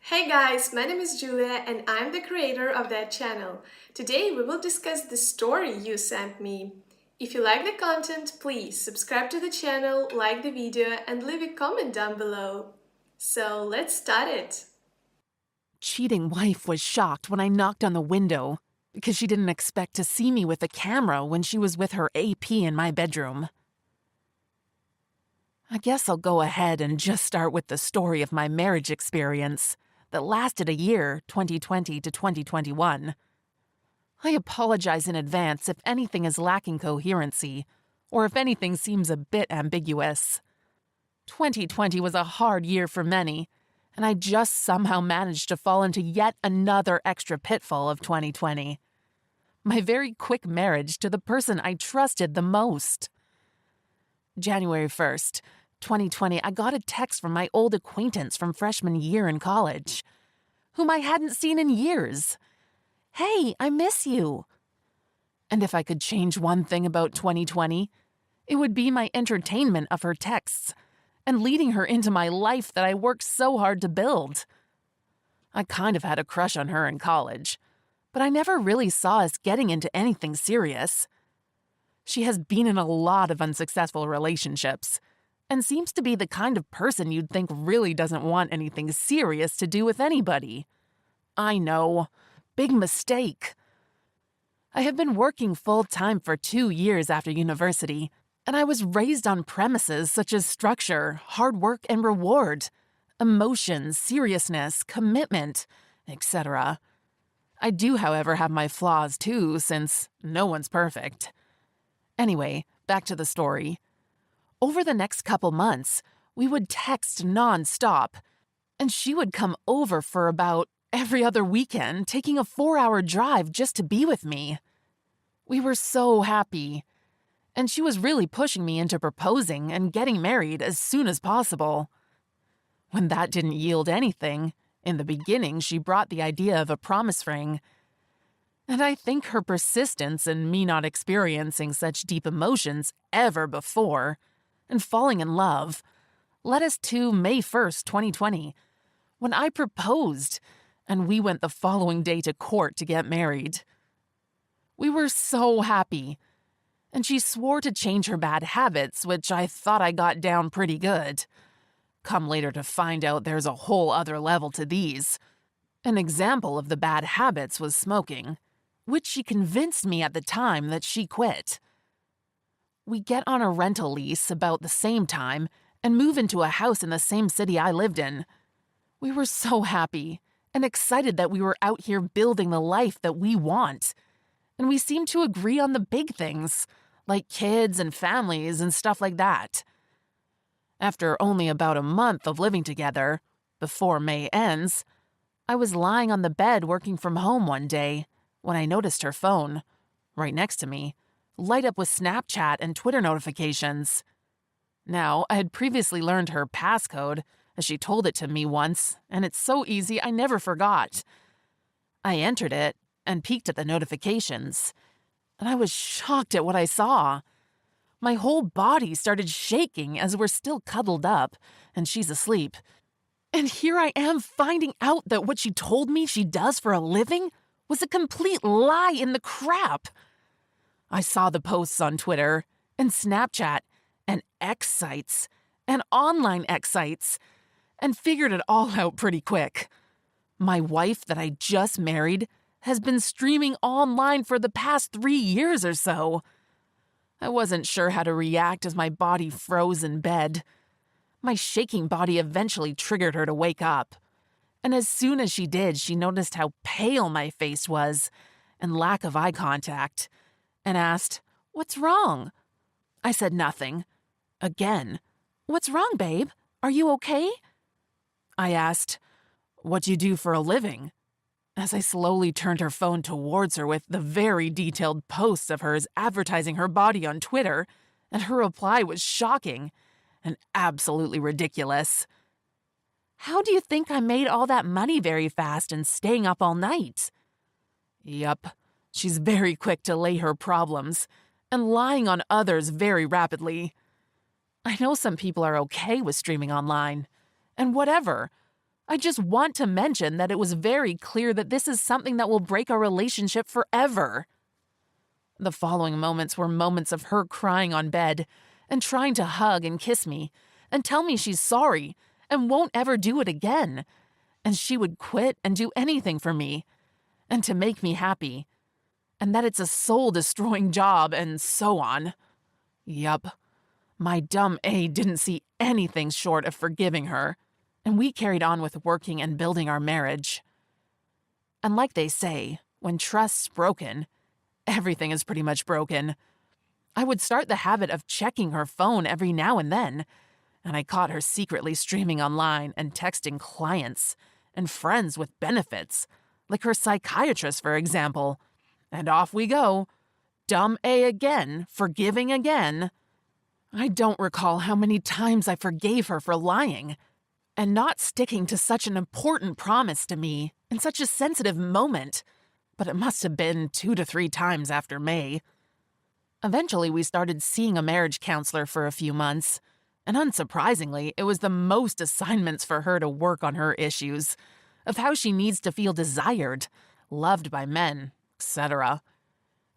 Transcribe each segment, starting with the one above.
Hey guys, my name is Julia and I'm the creator of that channel. Today we will discuss the story you sent me. If you like the content, please subscribe to the channel, like the video and leave a comment down below. So let's start it. Cheating wife was shocked when I knocked on the window because she didn't expect to see me with a camera when she was with her AP in my bedroom. I guess I'll go ahead and just start with the story of my marriage experience that lasted a year, 2020 to 2021. I apologize in advance if anything is lacking coherency or if anything seems a bit ambiguous. 2020 was a hard year for many, and I just somehow managed to fall into yet another extra pitfall of 2020. My very quick marriage to the person I trusted the most. January 1st, 2020, I got a text from my old acquaintance from freshman year in college, whom I hadn't seen in years. "Hey, I miss you." And if I could change one thing about 2020, it would be my entertainment of her texts and leading her into my life that I worked so hard to build. I kind of had a crush on her in college, but I never really saw us getting into anything serious. She has been in a lot of unsuccessful relationships and seems to be the kind of person you'd think really doesn't want anything serious to do with anybody. I know. Big mistake. I have been working full-time for 2 years after university, and I was raised on premises such as structure, hard work and reward, emotion, seriousness, commitment, etc. I do, however, have my flaws too, since no one's perfect. Anyway, back to the story. Over the next couple months, we would text non-stop, and she would come over for about every other weekend, taking a 4-hour drive just to be with me. We were so happy, and she was really pushing me into proposing and getting married as soon as possible. When that didn't yield anything, in the beginning she brought the idea of a promise ring. And I think her persistence and me not experiencing such deep emotions ever before, and falling in love, led us to May 1st, 2020, when I proposed, and we went the following day to court to get married. We were so happy, and she swore to change her bad habits, which I thought I got down pretty good. Come later to find out there's a whole other level to these. An example of the bad habits was smoking, which she convinced me at the time that she quit. We get on a rental lease about the same time and move into a house in the same city I lived in. We were so happy and excited that we were out here building the life that we want. And we seemed to agree on the big things, like kids and families and stuff like that. After only about a month of living together, before May ends, I was lying on the bed working from home one day when I noticed her phone, right next to me, light up with Snapchat and Twitter notifications. Now, I had previously learned her passcode, as she told it to me once, and it's so easy I never forgot. I entered it and peeked at the notifications, and I was shocked at what I saw. My whole body started shaking as we're still cuddled up, and she's asleep. And here I am finding out that what she told me she does for a living was a complete lie in the crap. I saw the posts on Twitter, and Snapchat, and X sites, and online X sites, and figured it all out pretty quick. My wife that I just married has been streaming online for the past 3 years or so. I wasn't sure how to react as my body froze in bed. My shaking body eventually triggered her to wake up. And as soon as she did, she noticed how pale my face was and lack of eye contact, and asked, "What's wrong?" I said nothing. Again, "What's wrong, babe? Are you okay?" I asked, "What do you do for a living?" as I slowly turned her phone towards her with the very detailed posts of hers advertising her body on Twitter, and her reply was shocking and absolutely ridiculous. "How do you think I made all that money very fast and staying up all night?" Yup, she's very quick to lay her problems, and lying on others very rapidly. I know some people are okay with streaming online, and whatever. I just want to mention that it was very clear that this is something that will break our relationship forever. The following moments were moments of her crying on bed and trying to hug and kiss me and tell me she's sorry and won't ever do it again, and she would quit and do anything for me and to make me happy, and that it's a soul-destroying job and so on. Yup, my dumb A didn't see anything short of forgiving her, and we carried on with working and building our marriage. And like they say, when trust's broken, everything is pretty much broken. I would start the habit of checking her phone every now and then, and I caught her secretly streaming online and texting clients and friends with benefits, like her psychiatrist, for example. And off we go. Dumb A again, forgiving again. I don't recall how many times I forgave her for lying and not sticking to such an important promise to me in such a sensitive moment, but it must have been 2 to 3 times after May. Eventually, we started seeing a marriage counselor for a few months, and unsurprisingly, it was the most assignments for her to work on her issues, of how she needs to feel desired, loved by men, etc.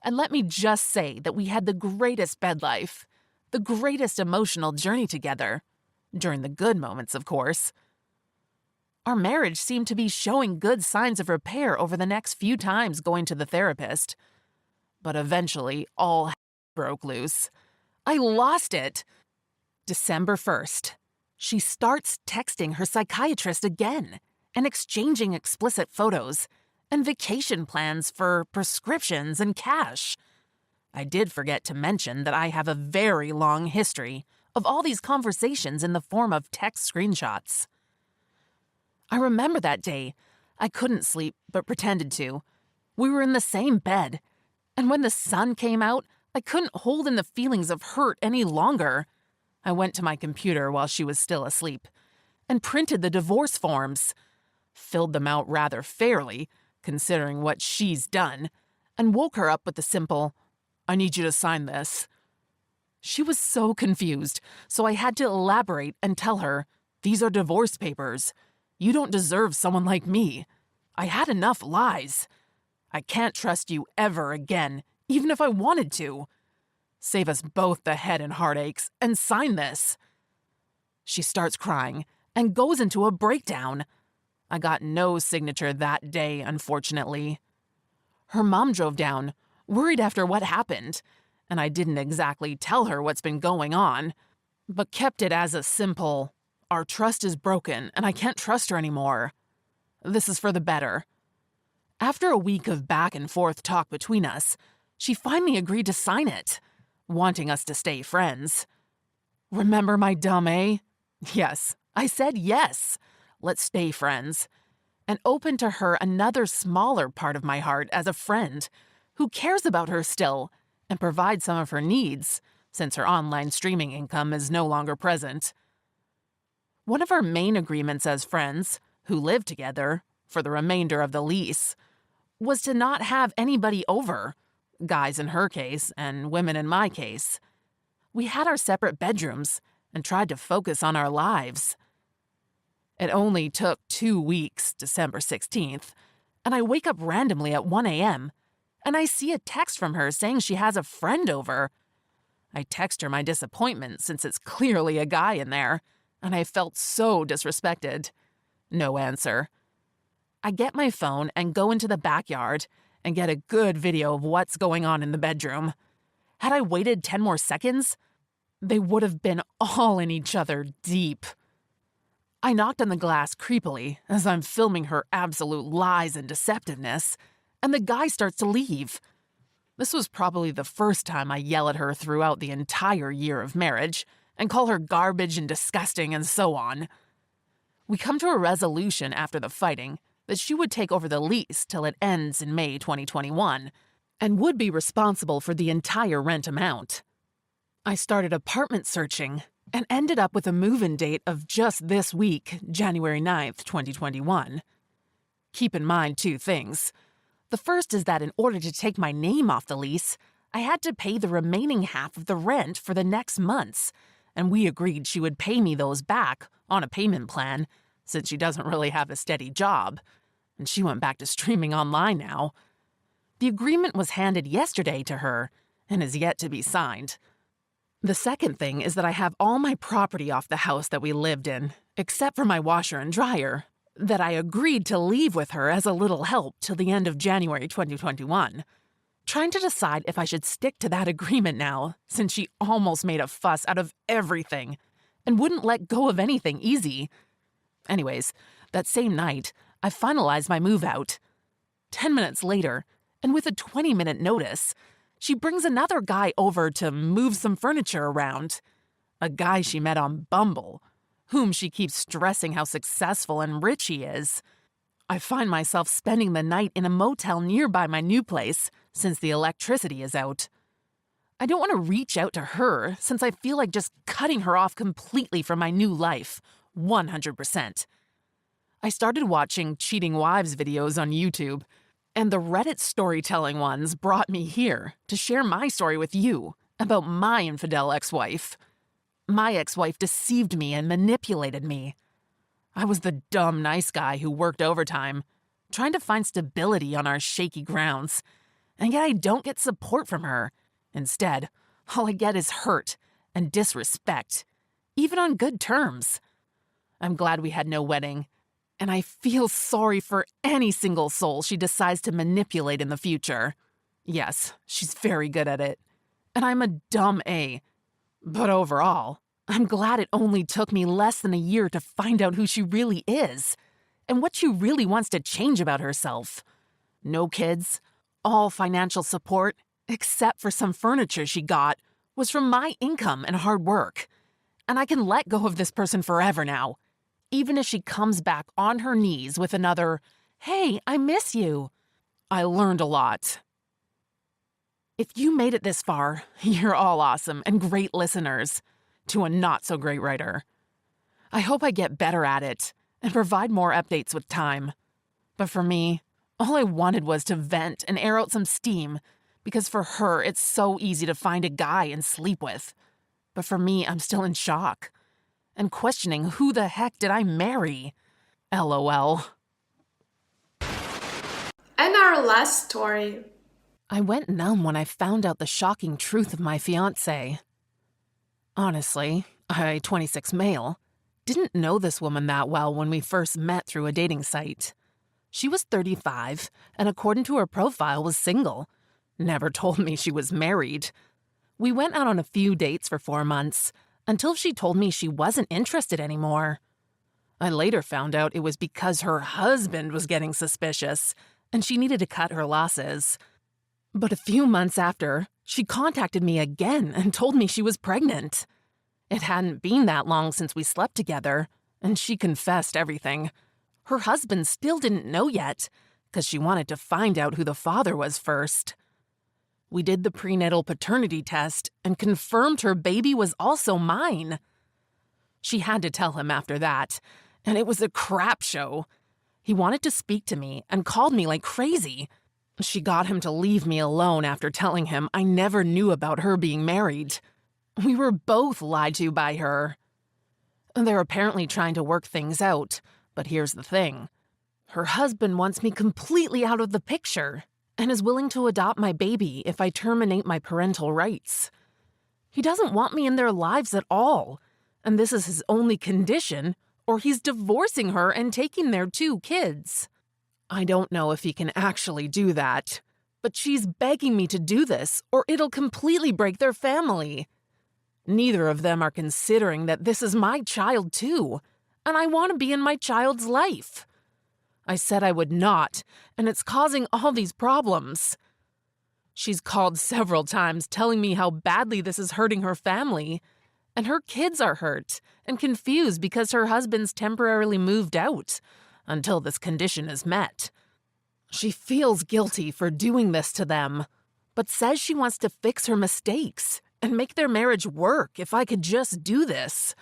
And let me just say that we had the greatest bed life, the greatest emotional journey together, during the good moments, of course. Our marriage seemed to be showing good signs of repair over the next few times going to the therapist. But eventually, all broke loose. I lost it. December 1st. She starts texting her psychiatrist again and exchanging explicit photos and vacation plans for prescriptions and cash. I did forget to mention that I have a very long history of all these conversations in the form of text screenshots. I remember that day. I couldn't sleep, but pretended to. We were in the same bed, and when the sun came out, I couldn't hold in the feelings of hurt any longer. I went to my computer while she was still asleep and printed the divorce forms, filled them out rather fairly, considering what she's done, and woke her up with the simple, "I need you to sign this." She was so confused, so I had to elaborate and tell her, "These are divorce papers. You don't deserve someone like me. I had enough lies. I can't trust you ever again, even if I wanted to. Save us both the head and heartaches, and sign this." She starts crying and goes into a breakdown. I got no signature that day, unfortunately. Her mom drove down, worried after what happened, and I didn't exactly tell her what's been going on, but kept it as a simple, "Our trust is broken, and I can't trust her anymore. This is for the better." After a week of back and forth talk between us, she finally agreed to sign it, wanting us to stay friends. Remember my dumb A? Yes, I said yes. Let's stay friends. And open to her another smaller part of my heart as a friend who cares about her still and provides some of her needs, since her online streaming income is no longer present. One of our main agreements as friends, who live together for the remainder of the lease, was to not have anybody over, guys in her case and women in my case. We had our separate bedrooms and tried to focus on our lives. It only took 2 weeks, December 16th, and I wake up randomly at 1 a.m., and I see a text from her saying she has a friend over. I text her my disappointment since it's clearly a guy in there, and I felt so disrespected. No answer. I get my phone and go into the backyard and get a good video of what's going on in the bedroom. Had I waited 10 more seconds, they would have been all in each other deep. I knocked on the glass creepily as I'm filming her absolute lies and deceptiveness, and the guy starts to leave. This was probably the first time I yell at her throughout the entire year of marriage and call her garbage and disgusting and so on. We come to a resolution after the fighting that she would take over the lease till it ends in May 2021 and would be responsible for the entire rent amount. I started apartment searching and ended up with a move-in date of just this week, January 9th, 2021. Keep in mind 2 things. The first is that in order to take my name off the lease, I had to pay the remaining half of the rent for the next months, and we agreed she would pay me those back on a payment plan since she doesn't really have a steady job, and she went back to streaming online now. The agreement was handed yesterday to her and is yet to be signed. The second thing is that I have all my property off the house that we lived in, except for my washer and dryer, that I agreed to leave with her as a little help till the end of January 2021. Trying to decide if I should stick to that agreement now, since she almost made a fuss out of everything and wouldn't let go of anything easy. Anyways, that same night, I finalized my move out. 10 minutes later, and with a 20-minute notice, she brings another guy over to move some furniture around. A guy she met on Bumble, whom she keeps stressing how successful and rich he is. I find myself spending the night in a motel nearby my new place since the electricity is out. I don't want to reach out to her since I feel like just cutting her off completely from my new life, 100%. I started watching cheating wives videos on YouTube, and the Reddit storytelling ones brought me here to share my story with you about my infidel ex-wife. My ex-wife deceived me and manipulated me. I was the dumb nice guy who worked overtime, trying to find stability on our shaky grounds, and yet I don't get support from her. Instead, all I get is hurt and disrespect, even on good terms. I'm glad we had no wedding, and I feel sorry for any single soul she decides to manipulate in the future. Yes, she's very good at it, and I'm a dumb A. But overall, I'm glad it only took me less than a year to find out who she really is and what she really wants to change about herself. No kids, all financial support, except for some furniture she got, was from my income and hard work. And I can let go of this person forever now, even if she comes back on her knees with another, "Hey, I miss you." I learned a lot. If you made it this far, you're all awesome and great listeners to a not-so-great writer. I hope I get better at it and provide more updates with time. But for me, all I wanted was to vent and air out some steam, because for her, it's so easy to find a guy and sleep with. But for me, I'm still in shock and questioning who the heck did I marry? LOL. And our last story. I went numb when I found out the shocking truth of my fiancé. Honestly, I, 26 male, didn't know this woman that well when we first met through a dating site. She was 35, and according to her profile was single. Never told me she was married. We went out on a few dates for 4 months, until she told me she wasn't interested anymore. I later found out it was because her husband was getting suspicious, and she needed to cut her losses. But a few months after, she contacted me again and told me she was pregnant. It hadn't been that long since we slept together, and she confessed everything. Her husband still didn't know yet, because she wanted to find out who the father was first. We did the prenatal paternity test and confirmed her baby was also mine. She had to tell him after that, and it was a crap show. He wanted to speak to me and called me like crazy. She got him to leave me alone after telling him I never knew about her being married. We were both lied to by her. They're apparently trying to work things out, but here's the thing. Her husband wants me completely out of the picture and is willing to adopt my baby if I terminate my parental rights. He doesn't want me in their lives at all, and this is his only condition, or he's divorcing her and taking their 2 kids. I don't know if he can actually do that, but she's begging me to do this or it'll completely break their family. Neither of them are considering that this is my child too, and I want to be in my child's life. I said I would not, and it's causing all these problems. She's called several times telling me how badly this is hurting her family, and her kids are hurt and confused because her husband's temporarily moved out until this condition is met. She feels guilty for doing this to them, but says she wants to fix her mistakes and make their marriage work if I could just do this.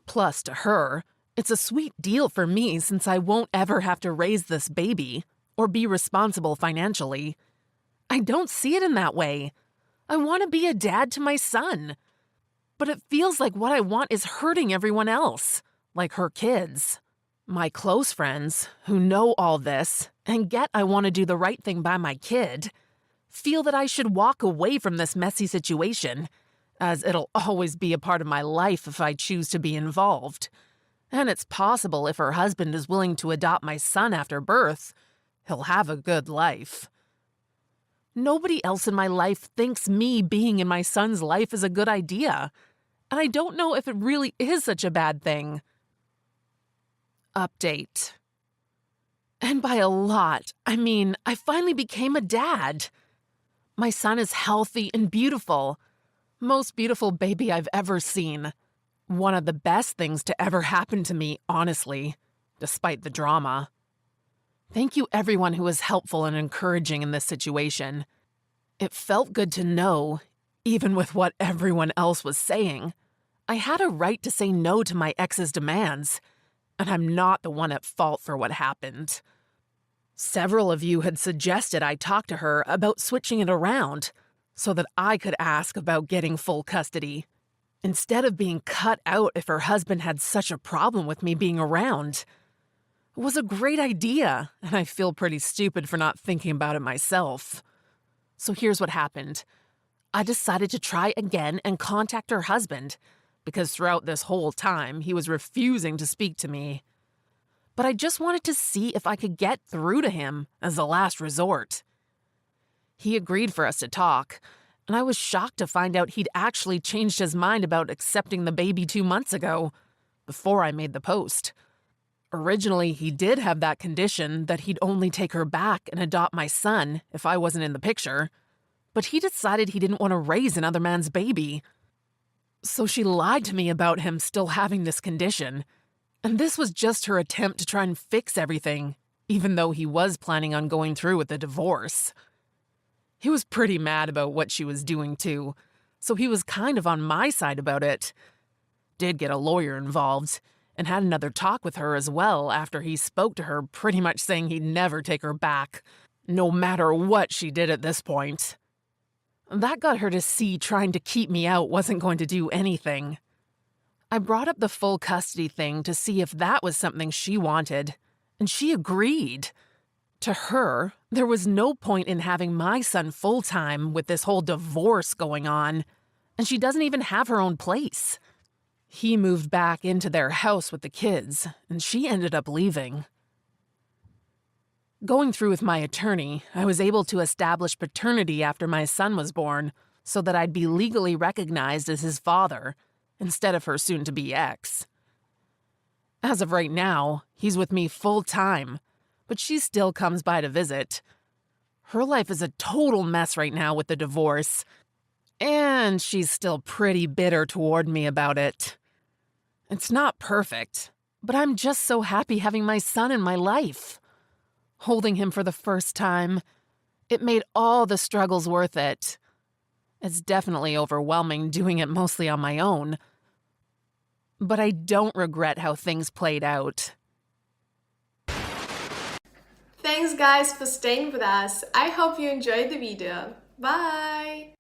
Plus, to her, it's a sweet deal for me since I won't ever have to raise this baby or be responsible financially. I don't see it in that way. I want to be a dad to my son. But it feels like what I want is hurting everyone else, like her kids. My close friends, who know all this and get I want to do the right thing by my kid, feel that I should walk away from this messy situation, as it'll always be a part of my life if I choose to be involved. And it's possible if her husband is willing to adopt my son after birth, he'll have a good life. Nobody else in my life thinks me being in my son's life is a good idea, and I don't know if it really is such a bad thing. Update. And by a lot, I mean I finally became a dad. My son is healthy and beautiful. Most beautiful baby I've ever seen. One of the best things to ever happen to me, honestly, despite the drama. Thank you everyone who was helpful and encouraging in this situation. It felt good to know, even with what everyone else was saying, I had a right to say no to my ex's demands, and I'm not the one at fault for what happened. Several of you had suggested I talk to her about switching it around so that I could ask about getting full custody, instead of being cut out if her husband had such a problem with me being around. It was a great idea, and I feel pretty stupid for not thinking about it myself. So here's what happened. I decided to try again and contact her husband, because throughout this whole time, he was refusing to speak to me. But I just wanted to see if I could get through to him as a last resort. He agreed for us to talk, and I was shocked to find out he'd actually changed his mind about accepting the baby 2 months ago, before I made the post. Originally, he did have that condition that he'd only take her back and adopt my son if I wasn't in the picture, but he decided he didn't want to raise another man's baby. So she lied to me about him still having this condition, and this was just her attempt to try and fix everything, even though he was planning on going through with the divorce. He was pretty mad about what she was doing too, so he was kind of on my side about it. Did get a lawyer involved, and had another talk with her as well after he spoke to her, pretty much saying he'd never take her back, no matter what she did at this point. That got her to see trying to keep me out wasn't going to do anything. I brought up the full custody thing to see if that was something she wanted, and she agreed. To her, there was no point in having my son full-time with this whole divorce going on, and she doesn't even have her own place. He moved back into their house with the kids, and she ended up leaving. Going through with my attorney, I was able to establish paternity after my son was born so that I'd be legally recognized as his father, instead of her soon-to-be ex. As of right now, he's with me full-time, but she still comes by to visit. Her life is a total mess right now with the divorce, and she's still pretty bitter toward me about it. It's not perfect, but I'm just so happy having my son in my life. Holding him for the first time, it made all the struggles worth it. It's definitely overwhelming doing it mostly on my own, but I don't regret how things played out. Thanks guys for staying with us. I hope you enjoyed the video. Bye!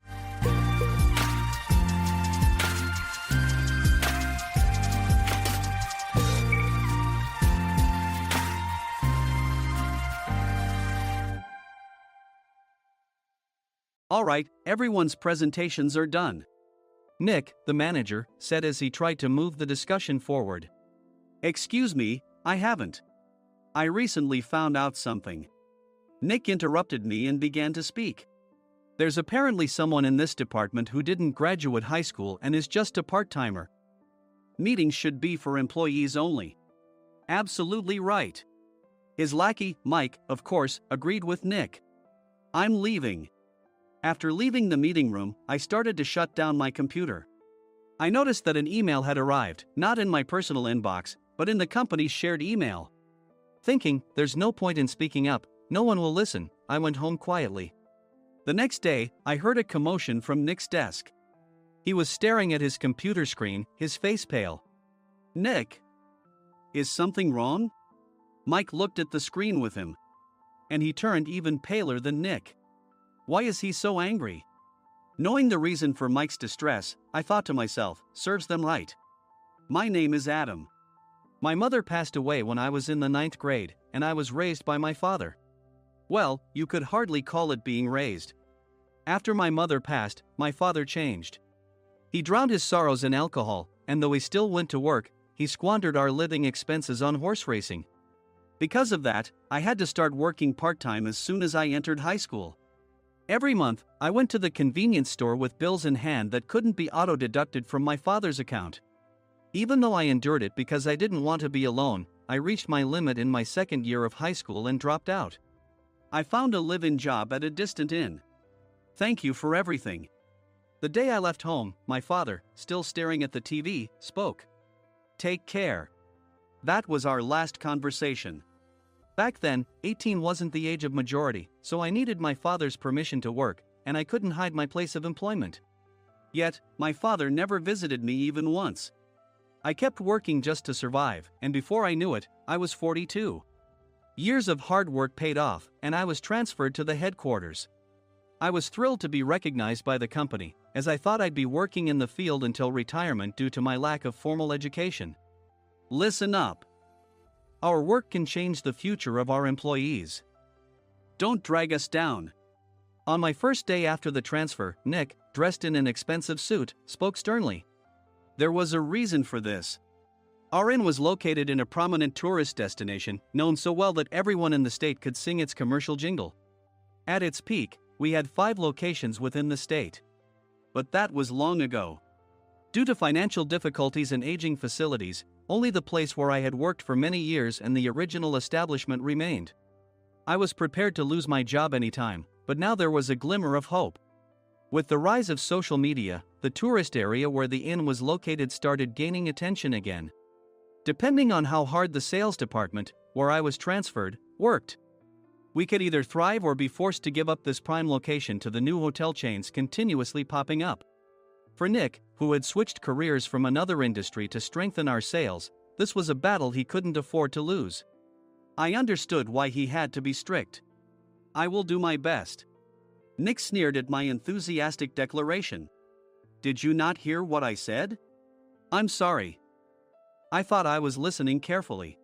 Alright, everyone's presentations are done. Nick, the manager, said as he tried to move the discussion forward. Excuse me, I haven't. I recently found out something. Nick interrupted me and began to speak. There's apparently someone in this department who didn't graduate high school and is just a part-timer. Meetings should be for employees only. Absolutely right. His lackey, Mike, of course, agreed with Nick. I'm leaving. After leaving the meeting room, I started to shut down my computer. I noticed that an email had arrived, not in my personal inbox, but in the company's shared email. Thinking, there's no point in speaking up, no one will listen, I went home quietly. The next day, I heard a commotion from Nick's desk. He was staring at his computer screen, his face pale. Nick? Is something wrong? Mike looked at the screen with him. And he turned even paler than Nick. Why is he so angry? Knowing the reason for Mike's distress, I thought to myself, serves them right. My name is Adam. My mother passed away when I was in the ninth grade, and I was raised by my father. Well, you could hardly call it being raised. After my mother passed, my father changed. He drowned his sorrows in alcohol, and though he still went to work, he squandered our living expenses on horse racing. Because of that, I had to start working part-time as soon as I entered high school. Every month, I went to the convenience store with bills in hand that couldn't be auto-deducted from my father's account. Even though I endured it because I didn't want to be alone, I reached my limit in my second year of high school and dropped out. I found a live-in job at a distant inn. Thank you for everything. The day I left home, my father, still staring at the TV, spoke. Take care. That was our last conversation. Back then, 18 wasn't the age of majority, so I needed my father's permission to work, and I couldn't hide my place of employment. Yet, my father never visited me even once. I kept working just to survive, and before I knew it, I was 42. Years of hard work paid off, and I was transferred to the headquarters. I was thrilled to be recognized by the company, as I thought I'd be working in the field until retirement due to my lack of formal education. Listen up. Our work can change the future of our employees. Don't drag us down. On my first day after the transfer, Nick, dressed in an expensive suit, spoke sternly. There was a reason for this. Our inn was located in a prominent tourist destination, known so well that everyone in the state could sing its commercial jingle. At its peak, we had 5 locations within the state. But that was long ago. Due to financial difficulties and aging facilities, only the place where I had worked for many years and the original establishment remained. I was prepared to lose my job anytime, but now there was a glimmer of hope. With the rise of social media, the tourist area where the inn was located started gaining attention again. Depending on how hard the sales department, where I was transferred, worked, we could either thrive or be forced to give up this prime location to the new hotel chains continuously popping up. For Nick, who had switched careers from another industry to strengthen our sales, this was a battle he couldn't afford to lose. I understood why he had to be strict. I will do my best. Nick sneered at my enthusiastic declaration. Did you not hear what I said? I'm sorry. I thought I was listening carefully.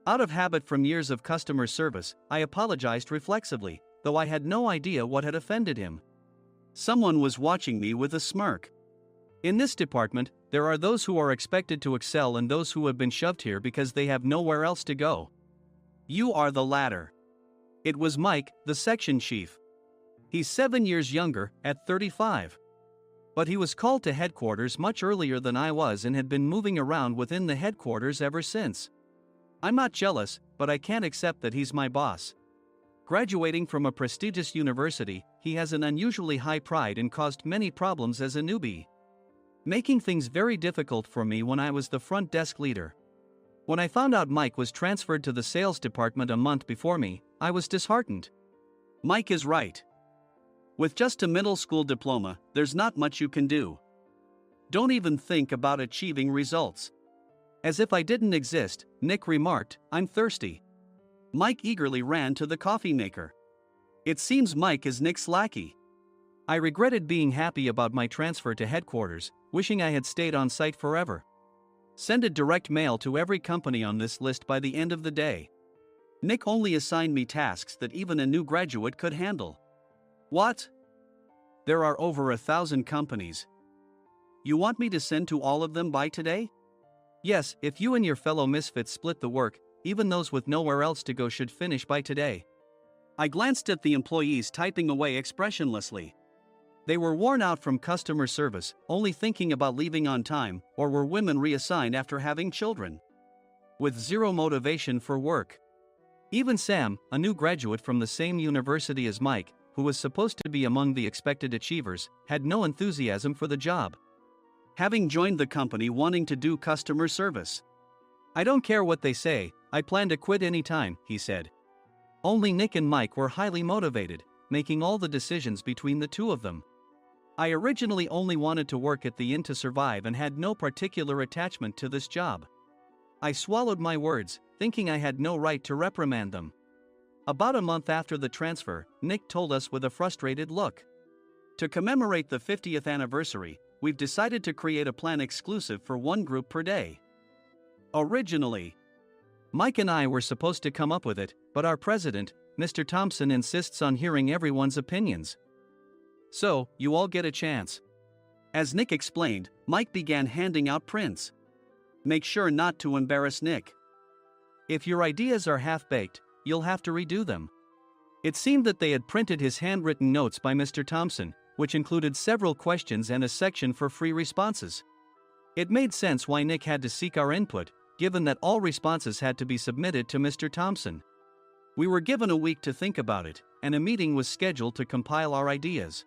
Out of habit from years of customer service, I apologized reflexively, though I had no idea what had offended him. Someone was watching me with a smirk. In this department, there are those who are expected to excel and those who have been shoved here because they have nowhere else to go. You are the latter. It was Mike, the section chief. He's 7 years younger, at 35. But he was called to headquarters much earlier than I was and had been moving around within the headquarters ever since. I'm not jealous, but I can't accept that he's my boss. Graduating from a prestigious university, he has an unusually high pride and caused many problems as a newbie, making things very difficult for me when I was the front desk leader. When I found out Mike was transferred to the sales department a month before me, I was disheartened. Mike is right. With just a middle school diploma, there's not much you can do. Don't even think about achieving results. As if I didn't exist, Nick remarked, I'm thirsty. Mike eagerly ran to the coffee maker. It seems Mike is Nick's lackey. I regretted being happy about my transfer to headquarters, wishing I had stayed on site forever. Send a direct mail to every company on this list by the end of the day. Nick only assigned me tasks that even a new graduate could handle. What? There are over 1,000 companies. You want me to send to all of them by today? Yes, if you and your fellow misfits split the work, even those with nowhere else to go should finish by today. I glanced at the employees typing away expressionlessly. They were worn out from customer service, only thinking about leaving on time, or were women reassigned after having children, with zero motivation for work. Even Sam, a new graduate from the same university as Mike, who was supposed to be among the expected achievers, had no enthusiasm for the job, having joined the company wanting to do customer service. I don't care what they say, I plan to quit anytime, he said. Only Nick and Mike were highly motivated, making all the decisions between the two of them. I originally only wanted to work at the inn to survive and had no particular attachment to this job. I swallowed my words, thinking I had no right to reprimand them. About a month after the transfer, Nick told us with a frustrated look. To commemorate the 50th anniversary, we've decided to create a plan exclusive for one group per day. Originally, Mike and I were supposed to come up with it, but our president, Mr. Thompson, insists on hearing everyone's opinions. So, you all get a chance. As Nick explained, Mike began handing out prints. Make sure not to embarrass Nick. If your ideas are half-baked, you'll have to redo them. It seemed that they had printed his handwritten notes by Mr. Thompson, which included several questions and a section for free responses. It made sense why Nick had to seek our input, given that all responses had to be submitted to Mr. Thompson. We were given a week to think about it, and a meeting was scheduled to compile our ideas.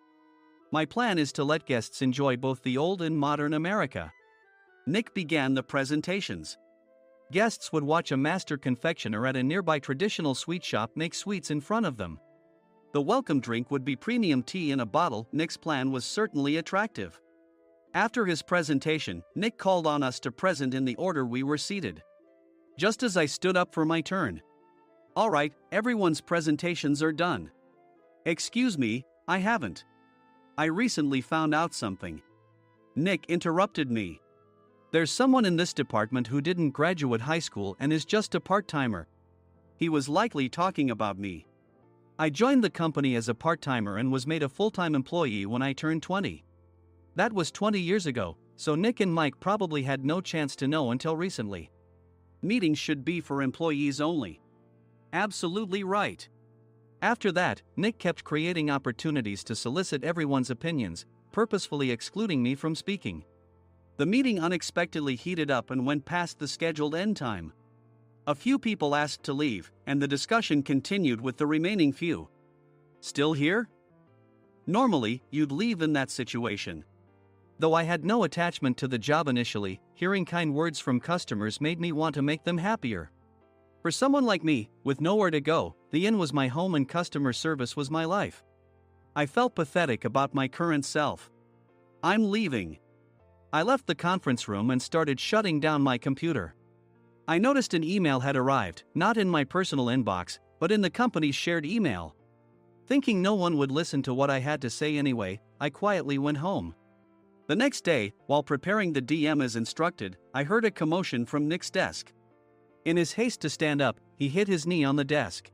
My plan is to let guests enjoy both the old and modern America. Nick began the presentations. Guests would watch a master confectioner at a nearby traditional sweet shop make sweets in front of them. The welcome drink would be premium tea in a bottle. Nick's plan was certainly attractive. After his presentation, Nick called on us to present in the order we were seated. Just as I stood up for my turn. All right, everyone's presentations are done. Excuse me, I haven't. I recently found out something. Nick interrupted me. There's someone in this department who didn't graduate high school and is just a part-timer. He was likely talking about me. I joined the company as a part-timer and was made a full-time employee when I turned 20. That was 20 years ago, so Nick and Mike probably had no chance to know until recently. Meetings should be for employees only. Absolutely right. After that, Nick kept creating opportunities to solicit everyone's opinions, purposefully excluding me from speaking. The meeting unexpectedly heated up and went past the scheduled end time. A few people asked to leave, and the discussion continued with the remaining few. Still here? Normally, you'd leave in that situation. Though I had no attachment to the job initially, hearing kind words from customers made me want to make them happier. For someone like me, with nowhere to go, the inn was my home and customer service was my life. I felt pathetic about my current self. I'm leaving. I left the conference room and started shutting down my computer. I noticed an email had arrived, not in my personal inbox, but in the company's shared email. Thinking no one would listen to what I had to say anyway, I quietly went home. The next day, while preparing the DM as instructed, I heard a commotion from Nick's desk. In his haste to stand up, he hit his knee on the desk.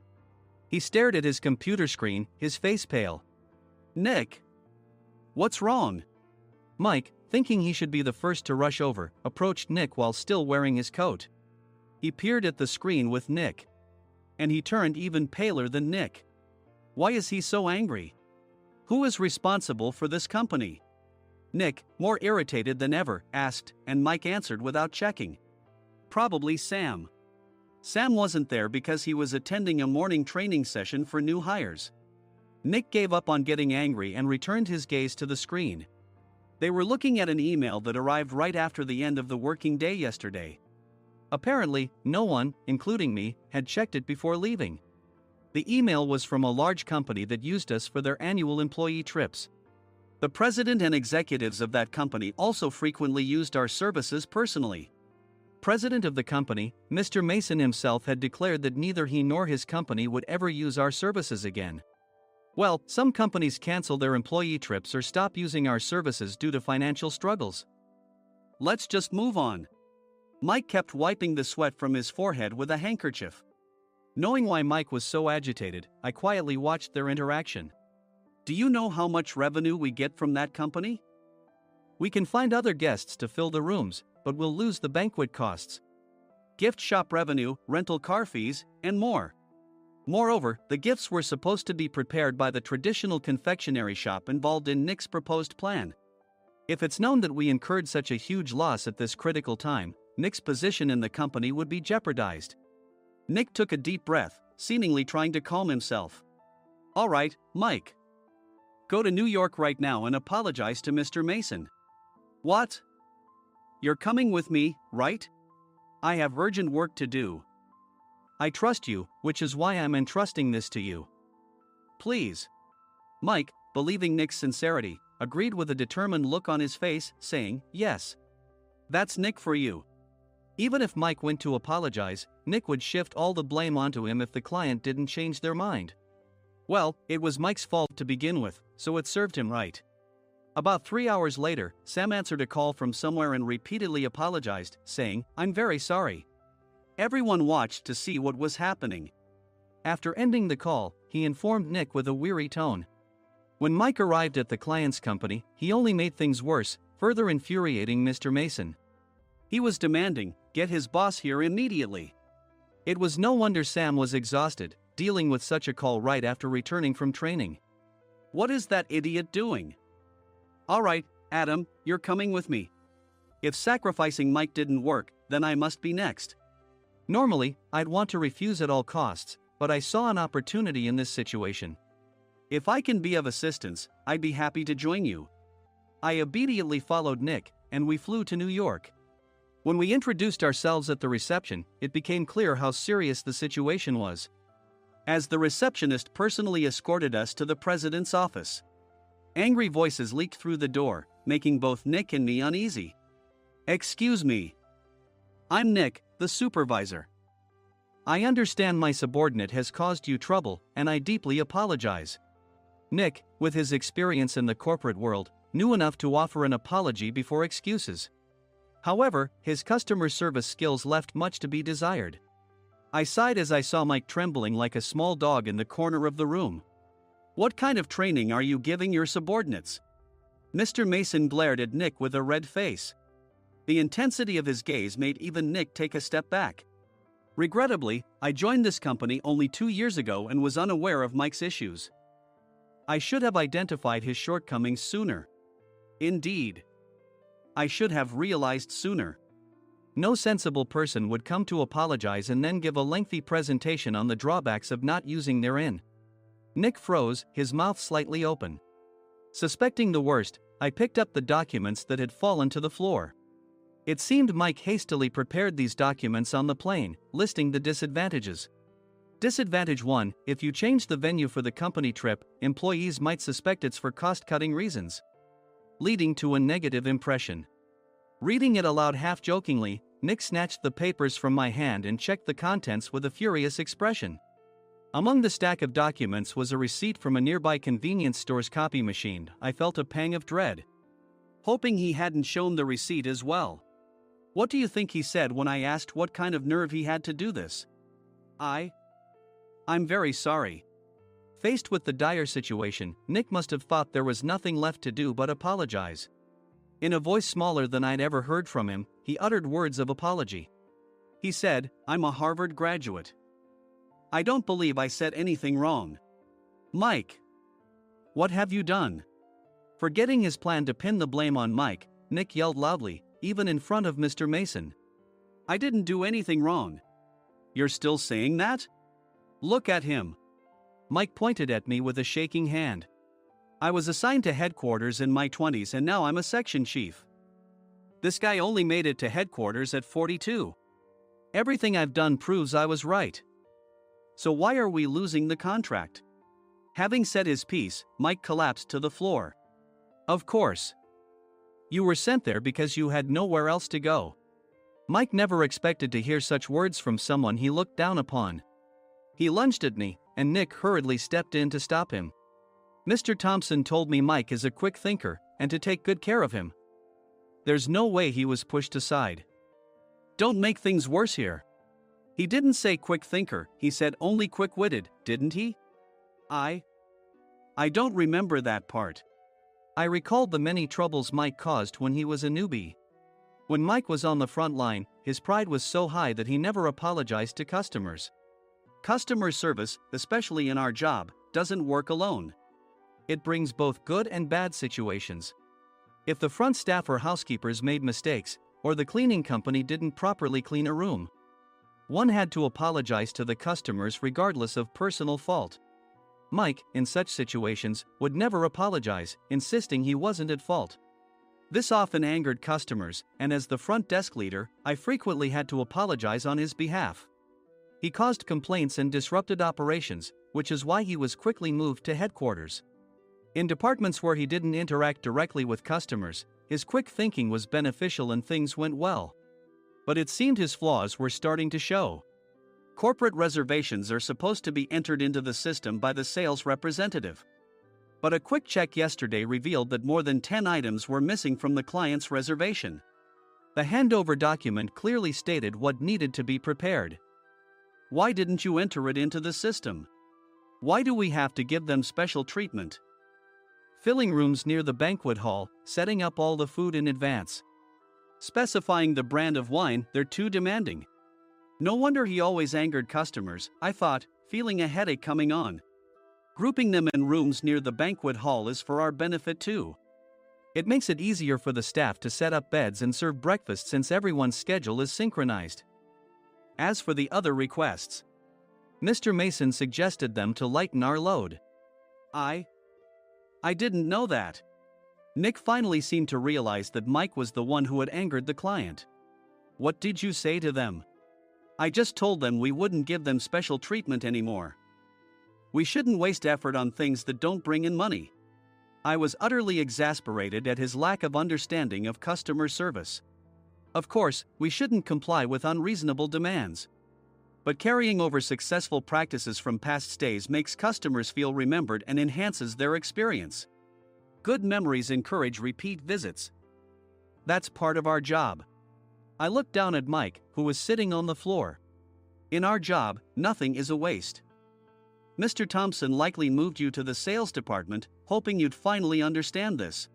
He stared at his computer screen, his face pale. Nick! What's wrong? Mike, thinking he should be the first to rush over, approached Nick while still wearing his coat. He peered at the screen with Nick. And he turned even paler than Nick. Why is he so angry? Who is responsible for this company? Nick, more irritated than ever, asked, and Mike answered without checking. Probably Sam. Sam wasn't there because he was attending a morning training session for new hires. Nick gave up on getting angry and returned his gaze to the screen. They were looking at an email that arrived right after the end of the working day yesterday. Apparently, no one, including me, had checked it before leaving. The email was from a large company that used us for their annual employee trips. The president and executives of that company also frequently used our services personally. President of the company, Mr. Mason himself, had declared that neither he nor his company would ever use our services again. Well, some companies cancel their employee trips or stop using our services due to financial struggles. Let's just move on. Mike kept wiping the sweat from his forehead with a handkerchief. Knowing why Mike was so agitated, I quietly watched their interaction. Do you know how much revenue we get from that company? We can find other guests to fill the rooms, but we'll lose the banquet costs, gift shop revenue, rental car fees, and more. Moreover, the gifts were supposed to be prepared by the traditional confectionery shop involved in Nick's proposed plan. If it's known that we incurred such a huge loss at this critical time, Nick's position in the company would be jeopardized. Nick took a deep breath, seemingly trying to calm himself. All right, Mike. Go to New York right now and apologize to Mr. Mason. What? You're coming with me, right? I have urgent work to do. I trust you, which is why I'm entrusting this to you. Please. Mike, believing Nick's sincerity, agreed with a determined look on his face, saying, yes. That's Nick for you. Even if Mike went to apologize, Nick would shift all the blame onto him if the client didn't change their mind. Well, it was Mike's fault to begin with, so it served him right. About 3 hours later, Sam answered a call from somewhere and repeatedly apologized, saying, "I'm very sorry." Everyone watched to see what was happening. After ending the call, he informed Nick with a weary tone. When Mike arrived at the client's company, he only made things worse, further infuriating Mr. Mason. He was demanding, "Get his boss here immediately." It was no wonder Sam was exhausted, dealing with such a call right after returning from training. "What is that idiot doing?" "All right, Adam, you're coming with me. If sacrificing Mike didn't work, then I must be next." Normally, I'd want to refuse at all costs, but I saw an opportunity in this situation. "If I can be of assistance, I'd be happy to join you." I obediently followed Nick, and we flew to New York. When we introduced ourselves at the reception, it became clear how serious the situation was, as the receptionist personally escorted us to the president's office. Angry voices leaked through the door, making both Nick and me uneasy. "Excuse me. I'm Nick, the supervisor. I understand my subordinate has caused you trouble, and I deeply apologize." Nick, with his experience in the corporate world, knew enough to offer an apology before excuses. However, his customer service skills left much to be desired. I sighed as I saw Mike trembling like a small dog in the corner of the room. "What kind of training are you giving your subordinates?" Mr. Mason glared at Nick with a red face. The intensity of his gaze made even Nick take a step back. Regrettably, I joined this company only 2 years ago and was unaware of Mike's issues. I should have identified his shortcomings sooner. Indeed, I should have realized sooner. No sensible person would come to apologize and then give a lengthy presentation on the drawbacks of not using their in. Nick froze, his mouth slightly open. Suspecting the worst, I picked up the documents that had fallen to the floor. It seemed Mike hastily prepared these documents on the plane, listing the disadvantages. Disadvantage 1: if you change the venue for the company trip, employees might suspect it's for cost-cutting reasons, leading to a negative impression. Reading it aloud half-jokingly, Nick snatched the papers from my hand and checked the contents with a furious expression. Among the stack of documents was a receipt from a nearby convenience store's copy machine. I felt a pang of dread, hoping he hadn't shown the receipt as well. What do you think he said when I asked what kind of nerve he had to do this? "I'm very sorry." Faced with the dire situation, Nick must have thought there was nothing left to do but apologize. In a voice smaller than I'd ever heard from him, he uttered words of apology. He said, "I'm a Harvard graduate. I don't believe I said anything wrong." "Mike, what have you done?" Forgetting his plan to pin the blame on Mike, Nick yelled loudly, even in front of Mr. Mason. "I didn't do anything wrong." "You're still saying that? Look at him." Mike pointed at me with a shaking hand. "I was assigned to headquarters in my 20s and now I'm a section chief. This guy only made it to headquarters at 42. Everything I've done proves I was right. So why are we losing the contract?" Having said his piece, Mike collapsed to the floor. "Of course. You were sent there because you had nowhere else to go." Mike never expected to hear such words from someone he looked down upon. He lunged at me, and Nick hurriedly stepped in to stop him. "Mr. Thompson told me Mike is a quick thinker, and to take good care of him." There's no way he was pushed aside. "Don't make things worse here. He didn't say quick thinker, he said only quick-witted, didn't he?" I don't remember that part." I recalled the many troubles Mike caused when he was a newbie. When Mike was on the front line, his pride was so high that he never apologized to customers. Customer service, especially in our job, doesn't work alone. It brings both good and bad situations. If the front staff or housekeepers made mistakes, or the cleaning company didn't properly clean a room, one had to apologize to the customers regardless of personal fault. Mike, in such situations, would never apologize, insisting he wasn't at fault. This often angered customers, and as the front desk leader, I frequently had to apologize on his behalf. He caused complaints and disrupted operations, which is why he was quickly moved to headquarters. In departments where he didn't interact directly with customers, his quick thinking was beneficial and things went well. But it seemed his flaws were starting to show. Corporate reservations are supposed to be entered into the system by the sales representative. But a quick check yesterday revealed that more than 10 items were missing from the client's reservation. The handover document clearly stated what needed to be prepared. Why didn't you enter it into the system? Why do we have to give them special treatment? Filling rooms near the banquet hall, setting up all the food in advance. Specifying the brand of wine, they're too demanding. No wonder he always angered customers, I thought, feeling a headache coming on. Grouping them in rooms near the banquet hall is for our benefit too. It makes it easier for the staff to set up beds and serve breakfast since everyone's schedule is synchronized. As for the other requests, Mr. Mason suggested them to lighten our load. I didn't know that. Nick finally seemed to realize that Mike was the one who had angered the client. What did you say to them? I just told them we wouldn't give them special treatment anymore. We shouldn't waste effort on things that don't bring in money. I was utterly exasperated at his lack of understanding of customer service. Of course, we shouldn't comply with unreasonable demands. But carrying over successful practices from past stays makes customers feel remembered and enhances their experience. Good memories encourage repeat visits. That's part of our job. I looked down at Mike, who was sitting on the floor. In our job, nothing is a waste. Mr. Thompson likely moved you to the sales department, hoping you'd finally understand this.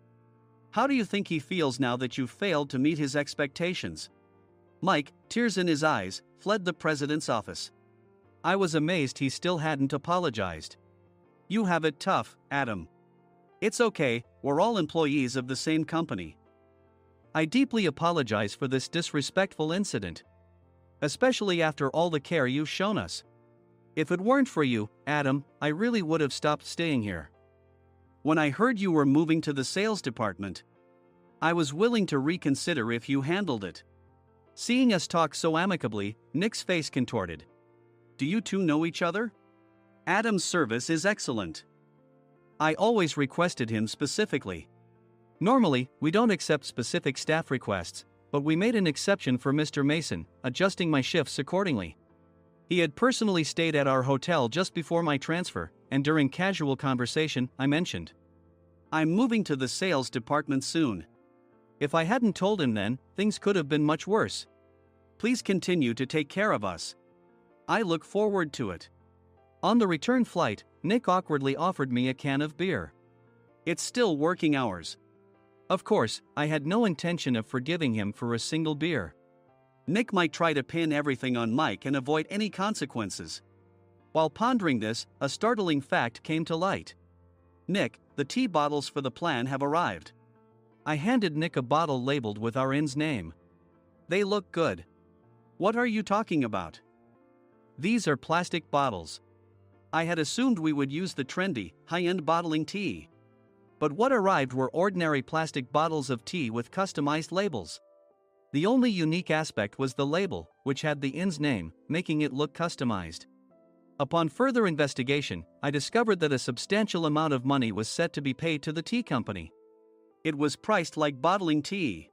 How do you think he feels now that you failed to meet his expectations? Mike, tears in his eyes, fled the president's office. I was amazed he still hadn't apologized. You have it tough, Adam. It's okay, we're all employees of the same company. I deeply apologize for this disrespectful incident. Especially after all the care you've shown us. If it weren't for you, Adam, I really would have stopped staying here. When I heard you were moving to the sales department, I was willing to reconsider if you handled it. Seeing us talk so amicably, Nick's face contorted. Do you two know each other? Adam's service is excellent. I always requested him specifically. Normally, we don't accept specific staff requests, but we made an exception for Mr. Mason, adjusting my shifts accordingly. He had personally stayed at our hotel just before my transfer, and during casual conversation, I mentioned, I'm moving to the sales department soon. If I hadn't told him then, things could have been much worse. Please continue to take care of us. I look forward to it. On the return flight, Nick awkwardly offered me a can of beer. It's still working hours. Of course, I had no intention of forgiving him for a single beer. Nick might try to pin everything on Mike and avoid any consequences. While pondering this, a startling fact came to light. Nick, the tea bottles for the plan have arrived. I handed Nick a bottle labeled with our inn's name. They look good. What are you talking about? These are plastic bottles. I had assumed we would use the trendy, high-end bottling tea. But what arrived were ordinary plastic bottles of tea with customized labels. The only unique aspect was the label, which had the inn's name, making it look customized. Upon further investigation, I discovered that a substantial amount of money was set to be paid to the tea company. It was priced like bottling tea.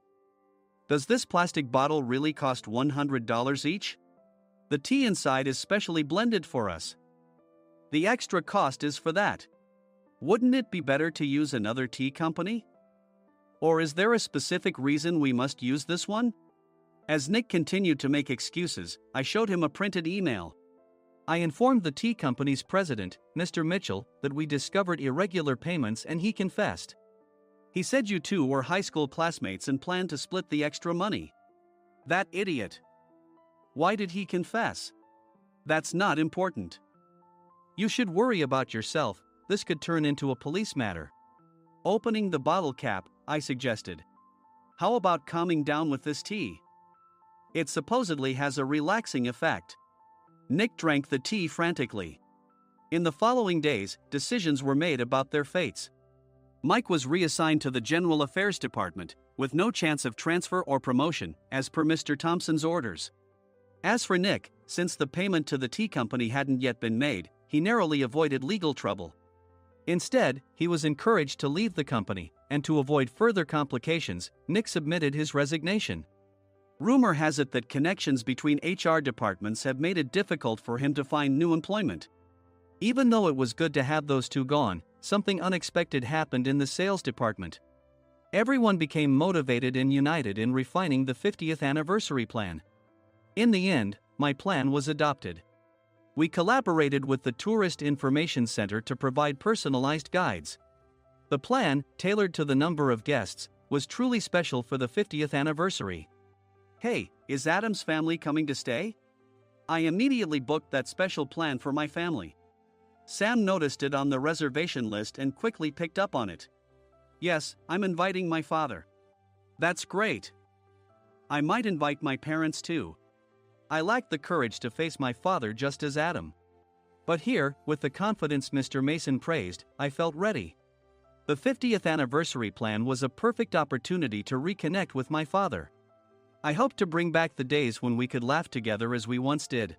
Does this plastic bottle really cost $100 each? The tea inside is specially blended for us. The extra cost is for that. Wouldn't it be better to use another tea company? Or is there a specific reason we must use this one? As Nick continued to make excuses, I showed him a printed email. I informed the tea company's president, Mr. Mitchell, that we discovered irregular payments and he confessed. He said you two were high school classmates and planned to split the extra money. That idiot. Why did he confess? That's not important. You should worry about yourself, this could turn into a police matter. Opening the bottle cap, I suggested. How about calming down with this tea? It supposedly has a relaxing effect. Nick drank the tea frantically. In the following days, decisions were made about their fates. Mike was reassigned to the General Affairs Department, with no chance of transfer or promotion, as per Mr. Thompson's orders. As for Nick, since the payment to the tea company hadn't yet been made, he narrowly avoided legal trouble. Instead, he was encouraged to leave the company, and to avoid further complications, Nick submitted his resignation. Rumor has it that connections between HR departments have made it difficult for him to find new employment. Even though it was good to have those two gone, something unexpected happened in the sales department. Everyone became motivated and united in refining the 50th anniversary plan. In the end, my plan was adopted. We collaborated with the Tourist Information Center to provide personalized guides. The plan, tailored to the number of guests, was truly special for the 50th anniversary. Hey, is Adam's family coming to stay? I immediately booked that special plan for my family. Sam noticed it on the reservation list and quickly picked up on it. Yes, I'm inviting my father. That's great. I might invite my parents too. I lacked the courage to face my father just as Adam. But here, with the confidence Mr. Mason praised, I felt ready. The 50th anniversary plan was a perfect opportunity to reconnect with my father. I hoped to bring back the days when we could laugh together as we once did.